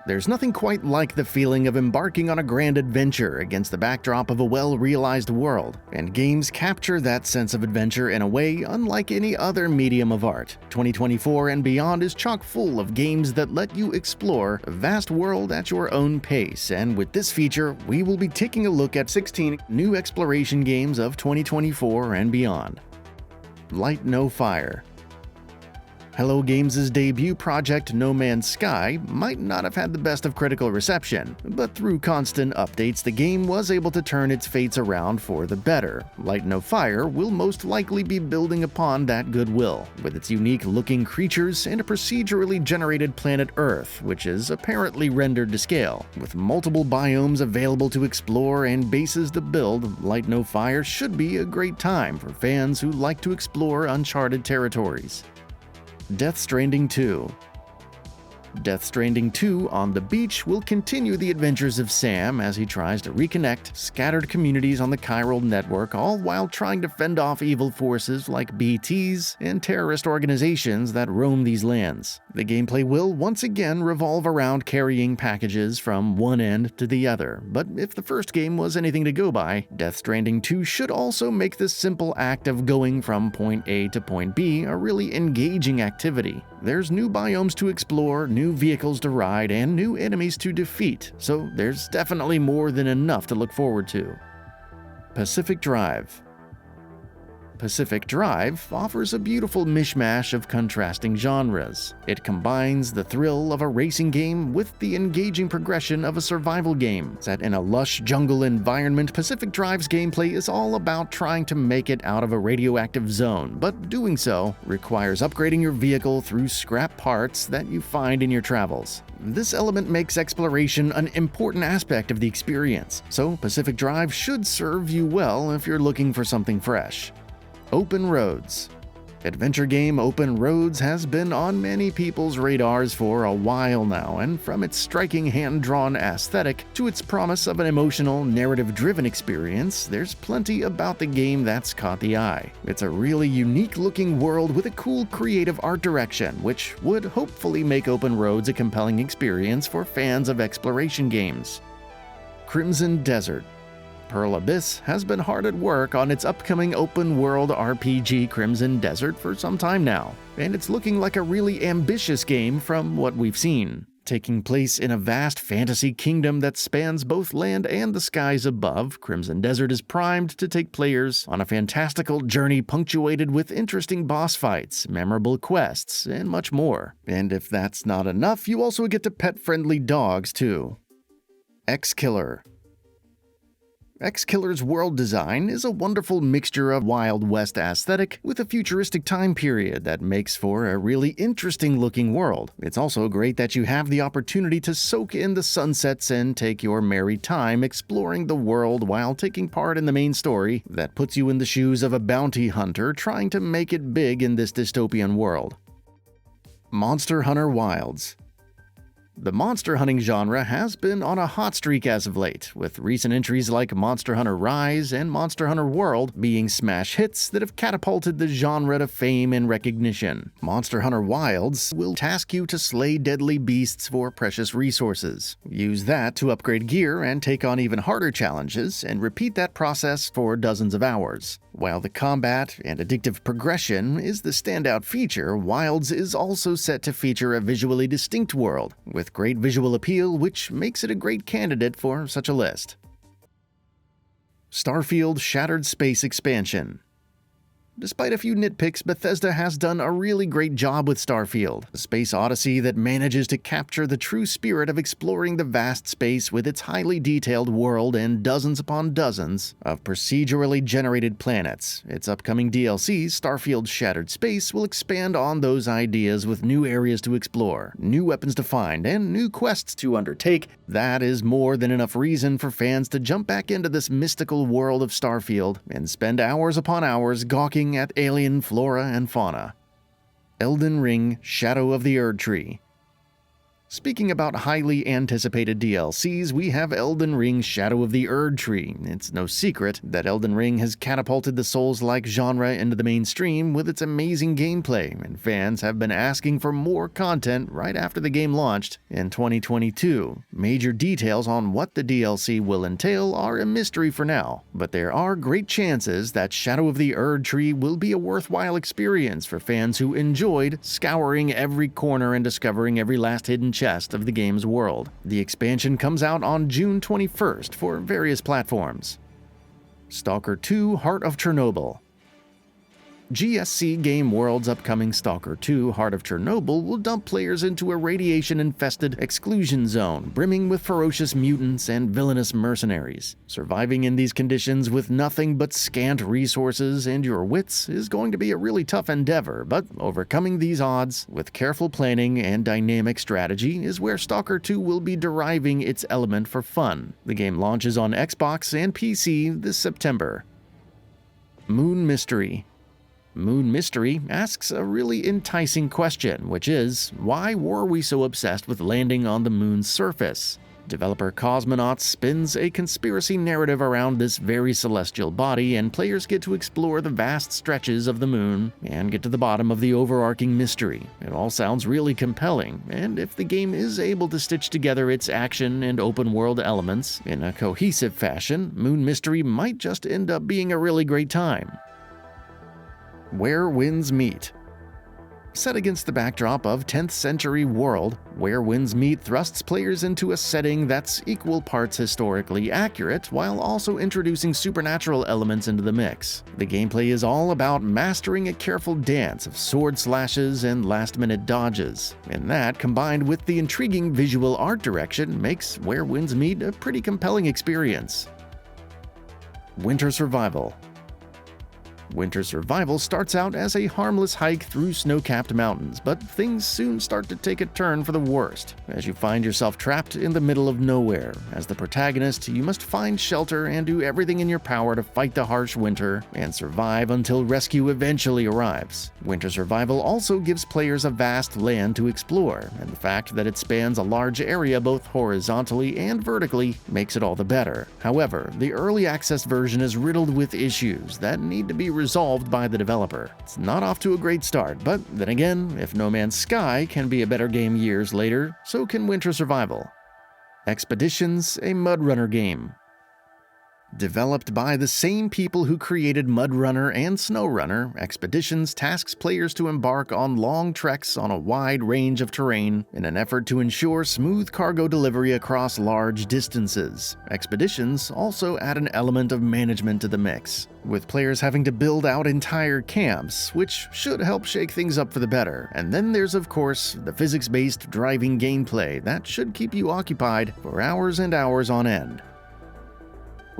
There's nothing quite like the feeling of embarking on a grand adventure against the backdrop of a well-realized world, and games capture that sense of adventure in a way unlike any other medium of art. 2024 and beyond is chock full of games that let you explore a vast world at your own pace, and with this feature, we will be taking a look at 16 new exploration games of 2024 and beyond. Light No Fire. Hello Games' debut project No Man's Sky might not have had the best of critical reception, but through constant updates the game was able to turn its fates around for the better. Light No Fire will most likely be building upon that goodwill, with its unique-looking creatures and a procedurally generated planet Earth, which is apparently rendered to scale. With multiple biomes available to explore and bases to build, Light No Fire should be a great time for fans who like to explore uncharted territories. Death Stranding 2. Death Stranding 2 on the beach will continue the adventures of Sam as he tries to reconnect scattered communities on the chiral network, all while trying to fend off evil forces like BTs and terrorist organizations that roam these lands. The gameplay will once again revolve around carrying packages from one end to the other, but if the first game was anything to go by, Death Stranding 2 should also make this simple act of going from point A to point B a really engaging activity. There's new biomes to explore, new vehicles to ride, and new enemies to defeat, so there's definitely more than enough to look forward to. Pacific Drive. Pacific Drive offers a beautiful mishmash of contrasting genres. It combines the thrill of a racing game with the engaging progression of a survival game. Set in a lush jungle environment, Pacific Drive's gameplay is all about trying to make it out of a radioactive zone, but doing so requires upgrading your vehicle through scrap parts that you find in your travels. This element makes exploration an important aspect of the experience, so Pacific Drive should serve you well if you're looking for something fresh. Open Roads. Adventure game Open Roads has been on many people's radars for a while now, and from its striking hand-drawn aesthetic to its promise of an emotional, narrative-driven experience, there's plenty about the game that's caught the eye. It's a really unique-looking world with a cool creative art direction, which would hopefully make Open Roads a compelling experience for fans of exploration games. Crimson Desert. Pearl Abyss has been hard at work on its upcoming open-world RPG Crimson Desert for some time now, and it's looking like a really ambitious game from what we've seen. Taking place in a vast fantasy kingdom that spans both land and the skies above, Crimson Desert is primed to take players on a fantastical journey punctuated with interesting boss fights, memorable quests, and much more. And if that's not enough, you also get to pet-friendly dogs too. XKiller. XKiller's world design is a wonderful mixture of Wild West aesthetic with a futuristic time period that makes for a really interesting looking world. It's also great that you have the opportunity to soak in the sunsets and take your merry time exploring the world while taking part in the main story that puts you in the shoes of a bounty hunter trying to make it big in this dystopian world. Monster Hunter Wilds. The monster hunting genre has been on a hot streak as of late, with recent entries like Monster Hunter Rise and Monster Hunter World being smash hits that have catapulted the genre to fame and recognition. Monster Hunter Wilds will task you to slay deadly beasts for precious resources. Use that to upgrade gear and take on even harder challenges, and repeat that process for dozens of hours. While the combat and addictive progression is the standout feature, Wilds is also set to feature a visually distinct world, with great visual appeal, which makes it a great candidate for such a list. Starfield Shattered Space Expansion. Despite a few nitpicks, Bethesda has done a really great job with Starfield, a space odyssey that manages to capture the true spirit of exploring the vast space with its highly detailed world and dozens upon dozens of procedurally generated planets. Its upcoming DLC, Starfield Shattered Space, will expand on those ideas with new areas to explore, new weapons to find, and new quests to undertake. That is more than enough reason for fans to jump back into this mystical world of Starfield and spend hours upon hours gawking at alien flora and fauna. Elden Ring Shadow of the Erd Tree. Speaking about highly anticipated DLCs, we have Elden Ring Shadow of the Erdtree. It's no secret that Elden Ring has catapulted the Souls-like genre into the mainstream with its amazing gameplay, and fans have been asking for more content right after the game launched in 2022. Major details on what the DLC will entail are a mystery for now, but there are great chances that Shadow of the Erdtree will be a worthwhile experience for fans who enjoyed scouring every corner and discovering every last hidden chest of the game's world. The expansion comes out on June 21st for various platforms. Stalker 2: Heart of Chernobyl. GSC Game World's upcoming Stalker 2: Heart of Chernobyl will dump players into a radiation-infested exclusion zone brimming with ferocious mutants and villainous mercenaries. Surviving in these conditions with nothing but scant resources and your wits is going to be a really tough endeavor, but overcoming these odds with careful planning and dynamic strategy is where Stalker 2 will be deriving its element for fun. The game launches on Xbox and PC this September. Moon Mystery. Moon Mystery asks a really enticing question, which is, why were we so obsessed with landing on the moon's surface? Developer Cosmonauts spins a conspiracy narrative around this very celestial body, and players get to explore the vast stretches of the moon and get to the bottom of the overarching mystery. It all sounds really compelling, and if the game is able to stitch together its action and open-world elements in a cohesive fashion, Moon Mystery might just end up being a really great time. Where Winds Meet. Set against the backdrop of 10th century world, Where Winds Meet thrusts players into a setting that's equal parts historically accurate while also introducing supernatural elements into the mix. The gameplay is all about mastering a careful dance of sword slashes and last-minute dodges, and that, combined with the intriguing visual art direction, makes Where Winds Meet a pretty compelling experience. Winter Survival. Winter Survival starts out as a harmless hike through snow-capped mountains, but things soon start to take a turn for the worst. As you find yourself trapped in the middle of nowhere, as the protagonist, you must find shelter and do everything in your power to fight the harsh winter and survive until rescue eventually arrives. Winter Survival also gives players a vast land to explore, and the fact that it spans a large area both horizontally and vertically makes it all the better. However, the early access version is riddled with issues that need to be resolved by the developer. It's not off to a great start, but then again, if No Man's Sky can be a better game years later, so can Winter Survival. Expeditions, a MudRunner game. Developed by the same people who created MudRunner and SnowRunner, Expeditions tasks players to embark on long treks on a wide range of terrain in an effort to ensure smooth cargo delivery across large distances. Expeditions also add an element of management to the mix, with players having to build out entire camps, which should help shake things up for the better. And then there's, of course, the physics-based driving gameplay that should keep you occupied for hours and hours on end.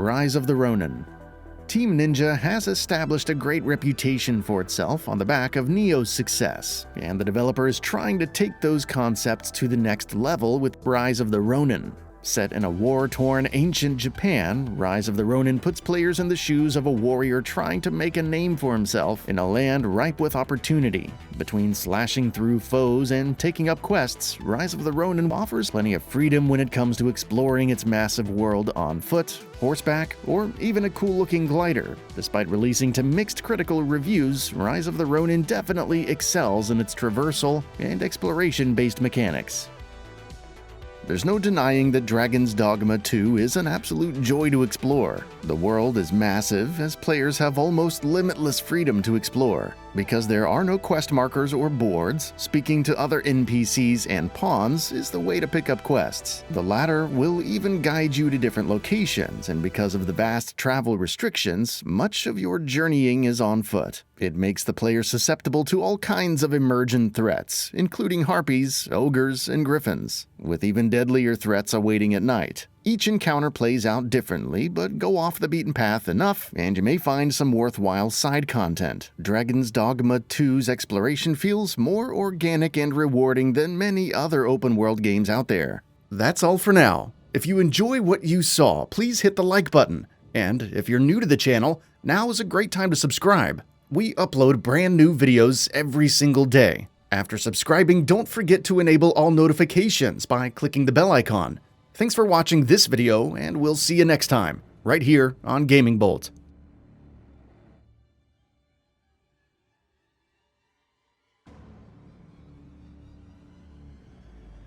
Rise of the Ronin. Team Ninja has established a great reputation for itself on the back of Nioh's success, and the developer is trying to take those concepts to the next level with Rise of the Ronin. Set in a war-torn ancient Japan, Rise of the Ronin puts players in the shoes of a warrior trying to make a name for himself in a land ripe with opportunity. Between slashing through foes and taking up quests, Rise of the Ronin offers plenty of freedom when it comes to exploring its massive world on foot, horseback, or even a cool-looking glider. Despite releasing to mixed critical reviews, Rise of the Ronin definitely excels in its traversal and exploration-based mechanics. There's no denying that Dragon's Dogma 2 is an absolute joy to explore. The world is massive, as players have almost limitless freedom to explore. Because there are no quest markers or boards, speaking to other NPCs and pawns is the way to pick up quests. The latter will even guide you to different locations, and because of the vast travel restrictions, much of your journeying is on foot. It makes the player susceptible to all kinds of emergent threats, including harpies, ogres, and griffins, with even deadlier threats awaiting at night. Each encounter plays out differently, but go off the beaten path enough, and you may find some worthwhile side content. Dragon's Dogma 2's exploration feels more organic and rewarding than many other open-world games out there. That's all for now. If you enjoy what you saw, please hit the like button. And if you're new to the channel, now is a great time to subscribe. We upload brand new videos every single day. After subscribing, don't forget to enable all notifications by clicking the bell icon. Thanks for watching this video, and we'll see you next time, right here on GamingBolt.